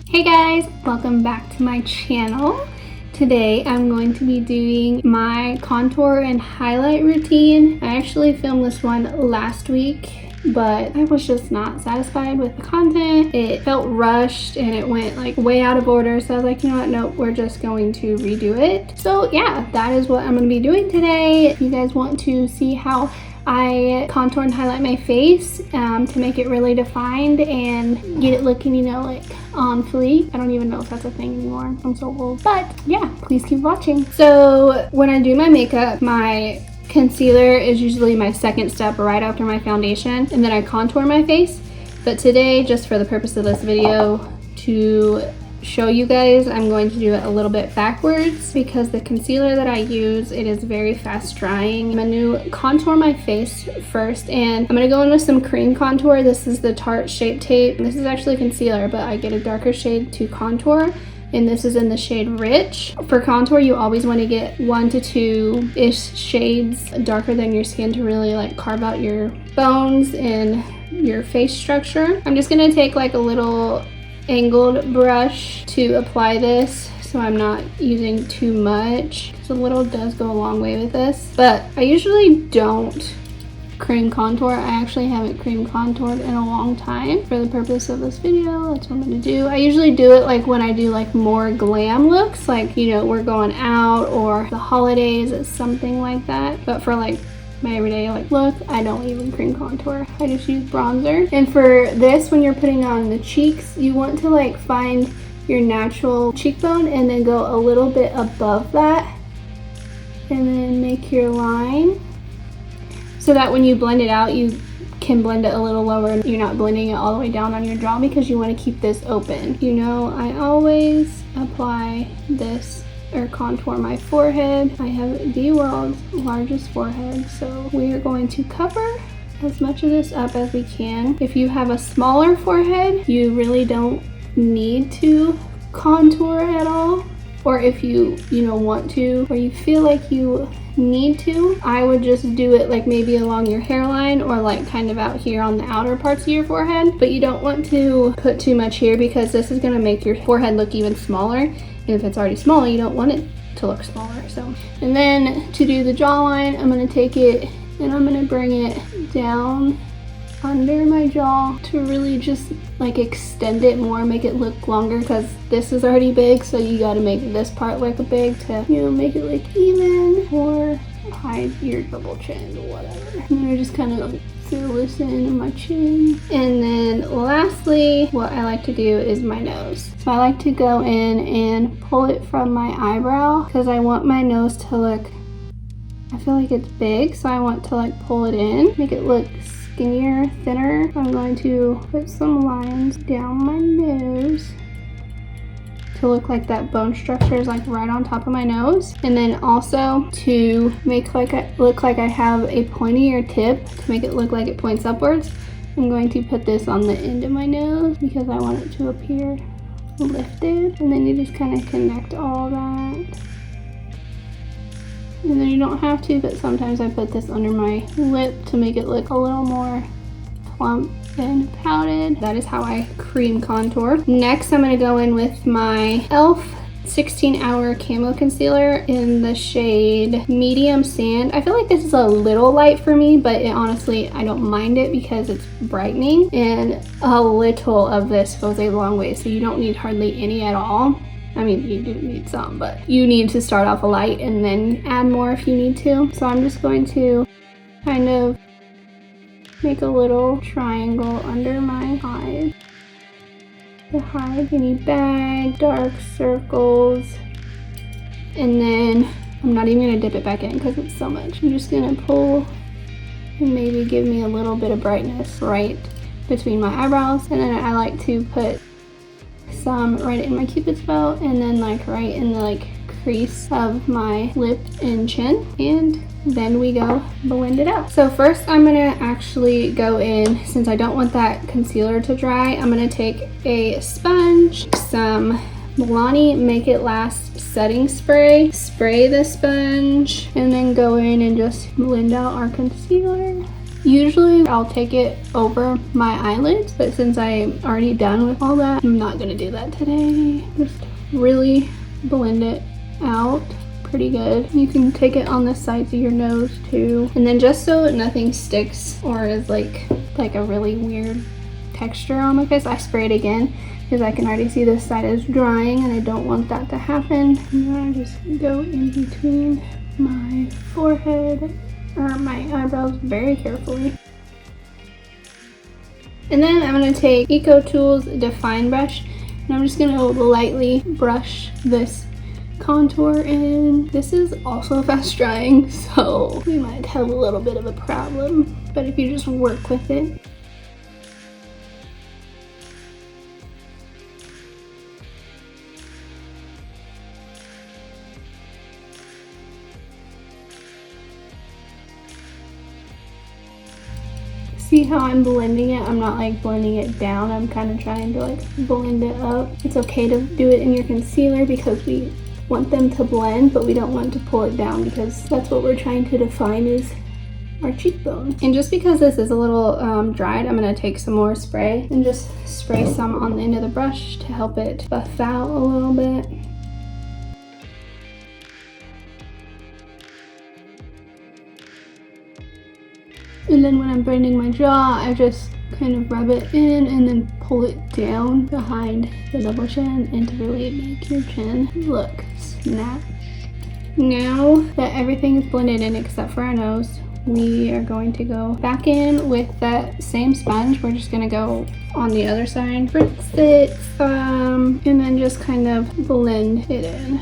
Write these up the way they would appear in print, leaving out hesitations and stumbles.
Hey guys, welcome back to my channel. Today I'm going to be doing my contour and highlight routine. I actually filmed this one last week, but I was just not satisfied with the content. It felt rushed and it went like way out of order, so I was like, you know what, nope, we're just going to redo it. So yeah, that is what I'm going to be doing today. If you guys want to see how I contour and highlight my face to make it really defined and get it looking, you know, like on fleek. I don't even know if that's a thing anymore. I'm so old. But yeah, please keep watching. So when I do my makeup, my concealer is usually my second step right after my foundation, and then I contour my face. But today, just for the purpose of this video, to show you guys, I'm going to do it a little bit backwards because the concealer that I use, it is very fast drying. I'm going to contour my face first, and I'm going to go in with some cream contour. This is the Tarte Shape Tape. This is actually concealer, but I get a darker shade to contour, and this is in the shade Rich. For contour, you always want to get 1 to 2-ish shades darker than your skin to really like carve out your bones and your face structure. I'm just going to take like a little angled brush to apply this, so I'm not using too much because a little does go a long way with this. But I usually don't cream contour. I actually haven't cream contoured in a long time. For the purpose of this video, that's what I'm gonna do. I usually do it like when I do like more glam looks, like, you know, we're going out or the holidays, something like that. But for like my everyday like look, I don't even cream contour. I just use bronzer. And for this, when you're putting on the cheeks, you want to like find your natural cheekbone and then go a little bit above that and then make your line so that when you blend it out, you can blend it a little lower and you're not blending it all the way down on your jaw because you want to keep this open. You know, I always apply this or contour my forehead. I have the world's largest forehead, so we are going to cover as much of this up as we can. If you have a smaller forehead, you really don't need to contour at all. Or if you want to, or you feel like you need to, I would just do it like maybe along your hairline or like kind of out here on the outer parts of your forehead. But you don't want to put too much here because this is going to make your forehead look even smaller. And if it's already small, you don't want it to look smaller. So, and then to do the jawline, I'm going to take it and I'm going to bring it down under my jaw to really just like extend it more, make it look longer, because this is already big, so you got to make this part look big to, you know, make it look even or hide your double chin or whatever. And I just kind of fill this in my chin. And then lastly, what I like to do is my nose. So I like to go in and pull it from my eyebrow because I want my nose to look, I feel like it's big, so I want to like pull it in, make it look skinnier, thinner. I'm going to put some lines down my nose to look like that bone structure is like right on top of my nose. And then also to make like look like I have a pointier tip, to make it look like it points upwards, I'm going to put this on the end of my nose because I want it to appear lifted. And then you just kind of connect all that. And then you don't have to, but sometimes I put this under my lip to make it look a little more plump and pouted. That is how I cream contour. Next, I'm going to go in with my e.l.f. 16-hour camo concealer in the shade Medium Sand. I feel like this is a little light for me, but honestly, I don't mind it because it's brightening. And a little of this goes a long way, so you don't need hardly any at all. I mean, you do need some, but you need to start off a light and then add more if you need to. So I'm just going to kind of make a little triangle under my eyes to hide any bag, dark circles. And then I'm not even gonna dip it back in because it's so much. I'm just gonna pull and maybe give me a little bit of brightness right between my eyebrows. And then I like to put some right in my cupid's bow and then like right in the like crease of my lip and chin, and then we go blend it out. So first I'm gonna actually go in, since I don't want that concealer to dry, I'm gonna take a sponge, some Milani Make It Last setting spray, spray the sponge, and then go in and just blend out our concealer. Usually I'll take it over my eyelids, but since I'm already done with all that, I'm not gonna do that today. Just really blend it out pretty good. You can take it on the sides of your nose too. And then just so nothing sticks or is like a really weird texture on my face, I spray it again because I can already see this side is drying and I don't want that to happen. And then I just go in between my forehead or my eyebrows very carefully. And then I'm going to take EcoTools Define Brush and I'm just going to lightly brush this contour in. This is also fast drying, so we might have a little bit of a problem, but if you just work with it. See how I'm blending it? I'm not like blending it down. I'm kind of trying to like blend it up. It's okay to do it in your concealer because we want them to blend, but we don't want to pull it down because that's what we're trying to define is our cheekbone. And just because this is a little dried, I'm going to take some more spray and just spray some on the end of the brush to help it buff out a little bit. And then when I'm blending my jaw, I just kind of rub it in and then pull it down behind the double chin and to really make your chin look snatched. Now that everything is blended in except for our nose, we are going to go back in with that same sponge. We're just going to go on the other side, rinse it, and then just kind of blend it in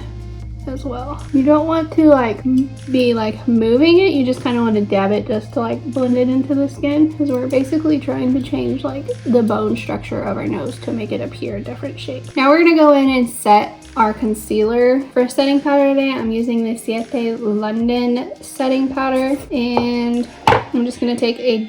as well. You don't want to like be like moving it, you just kind of want to dab it just to like blend it into the skin because we're basically trying to change like the bone structure of our nose to make it appear a different shape. Now we're gonna go in and set our concealer. For setting powder today, I'm using the Siete London setting powder, and I'm just gonna take a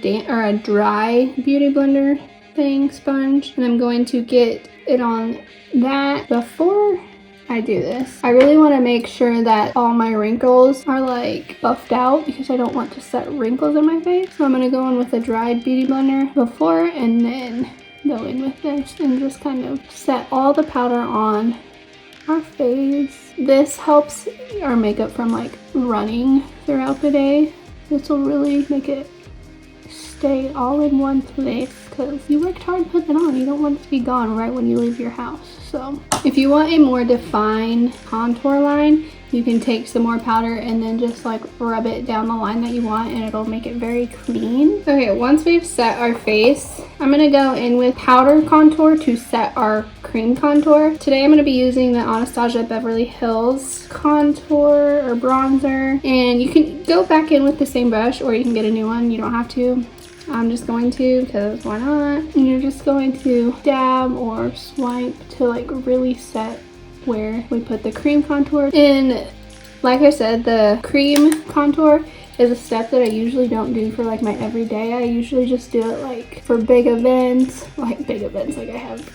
dry beauty blender thing sponge, and I'm going to get it on that. Before I do this, I really want to make sure that all my wrinkles are like buffed out because I don't want to set wrinkles in my face. So I'm going to go in with a dried beauty blender before and then go in with this and just kind of set all the powder on our face. This helps our makeup from like running throughout the day. This will really make it stay all in one place because you worked hard to put it on. You don't want it to be gone right when you leave your house. So if you want a more defined contour line, you can take some more powder and then just like rub it down the line that you want and it'll make it very clean. Okay, once we've set our face, I'm gonna go in with powder contour to set our cream contour. Today I'm gonna be using the Anastasia Beverly Hills contour or bronzer, and you can go back in with the same brush or you can get a new one. You don't have to. I'm just going to because why not? And you're just going to dab or swipe to like really set where we put the cream contour. And like I said, the cream contour is a step that I usually don't do for like my everyday. I usually just do it like for big events, like I have,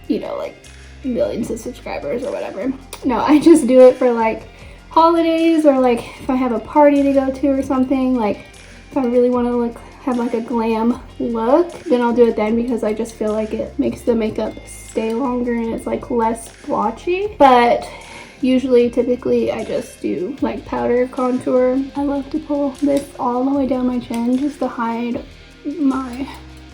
you know, like millions of subscribers or whatever. No, I just do it for like holidays or like if I have a party to go to or something. Like if I really want to have like a glam look, then I'll do it then because I just feel like it makes the makeup stay longer and it's like less blotchy. But usually, typically, I just do like powder contour. I love to pull this all the way down my chin just to hide my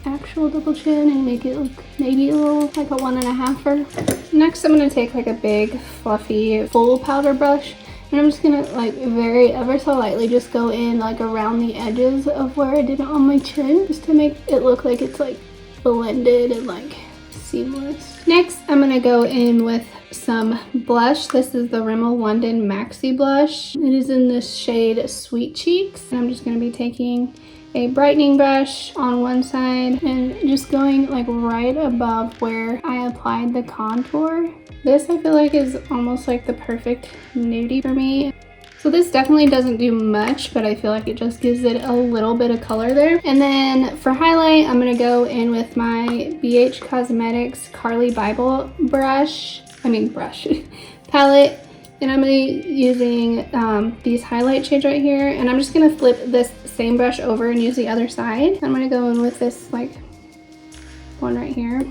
actual double chin and make it look maybe a little like a 1.5er. Next, I'm going to take like a big fluffy full powder brush. And I'm just gonna like very ever so lightly just go in like around the edges of where I did it on my chin just to make it look like it's like blended and like seamless. Next, I'm gonna go in with some blush. This is the Rimmel London Maxi Blush. It is in this shade Sweet Cheeks. And I'm just gonna be taking a brightening brush on one side and just going like right above where I applied the contour. This I feel like is almost like the perfect nudie for me. So this definitely doesn't do much, but I feel like it just gives it a little bit of color there. And then for highlight, I'm gonna go in with my BH Cosmetics Carly Bible palette. And I'm going to be using these highlight shades right here. And I'm just going to flip this same brush over and use the other side. I'm going to go in with this like one right here.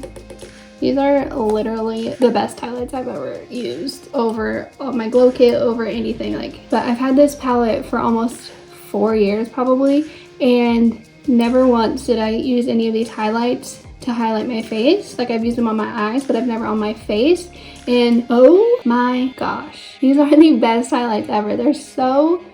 These are literally the best highlights I've ever used over my glow kit, over anything. But I've had this palette for almost 4 years probably, and never once did I use any of these highlights to highlight my face. Like, I've used them on my eyes, but I've never on my face. And oh my gosh, these are the best highlights ever. They're so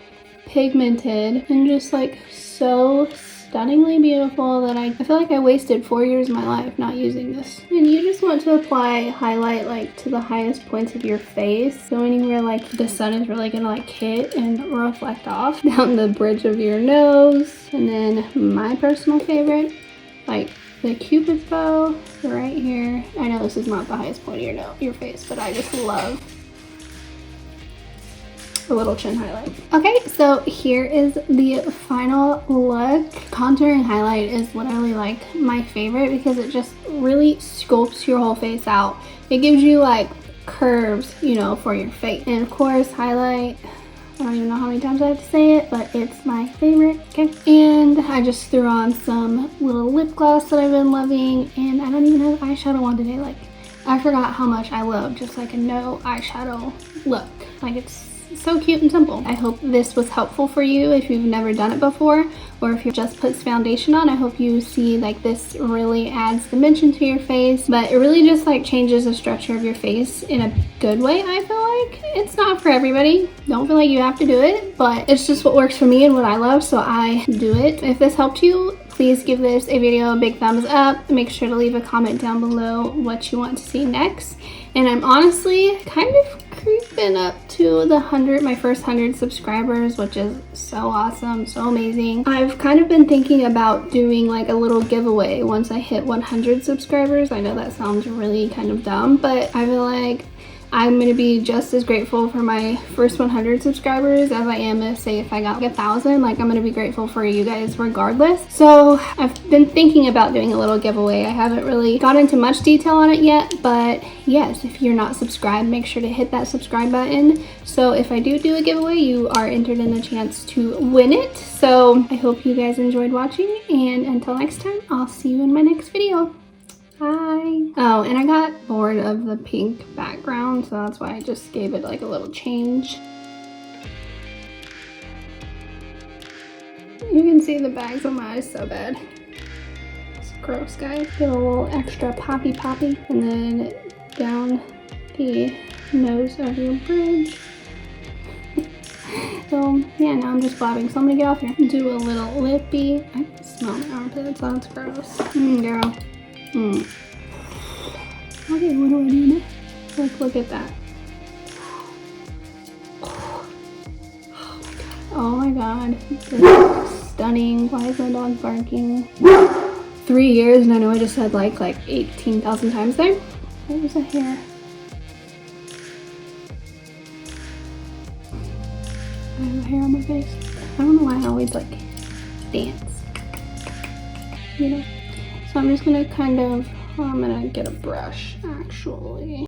pigmented and just like so stunningly beautiful that I feel like I wasted 4 years of my life not using this. And you just want to apply highlight like to the highest points of your face. So anywhere like the sun is really gonna like hit and reflect off down the bridge of your nose. And then my personal favorite, like the Cupid's bow right here. I know this is not the highest point of your face, but I just love a little chin highlight. Okay, so here is the final look. Contour and highlight is literally like my favorite because it just really sculpts your whole face out. It gives you like curves, you know, for your face. And of course, highlight, I don't even know how many times I have to say it, but it's my favorite, okay? And I just threw on some little lip gloss that I've been loving, and I don't even have eyeshadow on today. Like, I forgot how much I love just like a no eyeshadow look. Like, it's so cute and simple. I hope this was helpful for you if you've never done it before, or if you just put foundation on. I hope you see like this really adds dimension to your face, but it really just like changes the structure of your face in a good way. I feel like it's not for everybody. Don't feel like you have to do it, but it's just what works for me and what I love, so I do it. If this helped you, please give this a video a big thumbs up. Make sure to leave a comment down below what you want to see next. And I'm honestly kind of creeping up to my first 100 subscribers, which is so awesome, so amazing. I've kind of been thinking about doing like a little giveaway once I hit 100 subscribers. I know that sounds really kind of dumb, but I feel like I'm gonna be just as grateful for my first 100 subscribers as I am if I got 1,000. Like, I'm gonna be grateful for you guys regardless. So I've been thinking about doing a little giveaway. I haven't really gone into much detail on it yet, but yes, if you're not subscribed, make sure to hit that subscribe button. So if I do a giveaway, you are entered in a chance to win it. So I hope you guys enjoyed watching, and until next time, I'll see you in my next video. Bye. Oh, and I got bored of the pink background, so that's why I just gave it like a little change. You can see the bags on my eyes so bad. It's gross, guys. Get a little extra poppy, and then down the nose of your bridge. So yeah, now I'm just blabbing, so I'm gonna get off here and do a little lippy. I can smell my armpits, that's gross. Girl. Okay, what do I do now? Like, look at that. Oh my god. This is stunning. Why is my dog barking? 3 years, and I know I just said like 18,000 times there. There's a hair. I have a hair on my face. I don't know why I always like dance. You know? So I'm just gonna I'm gonna get a brush actually.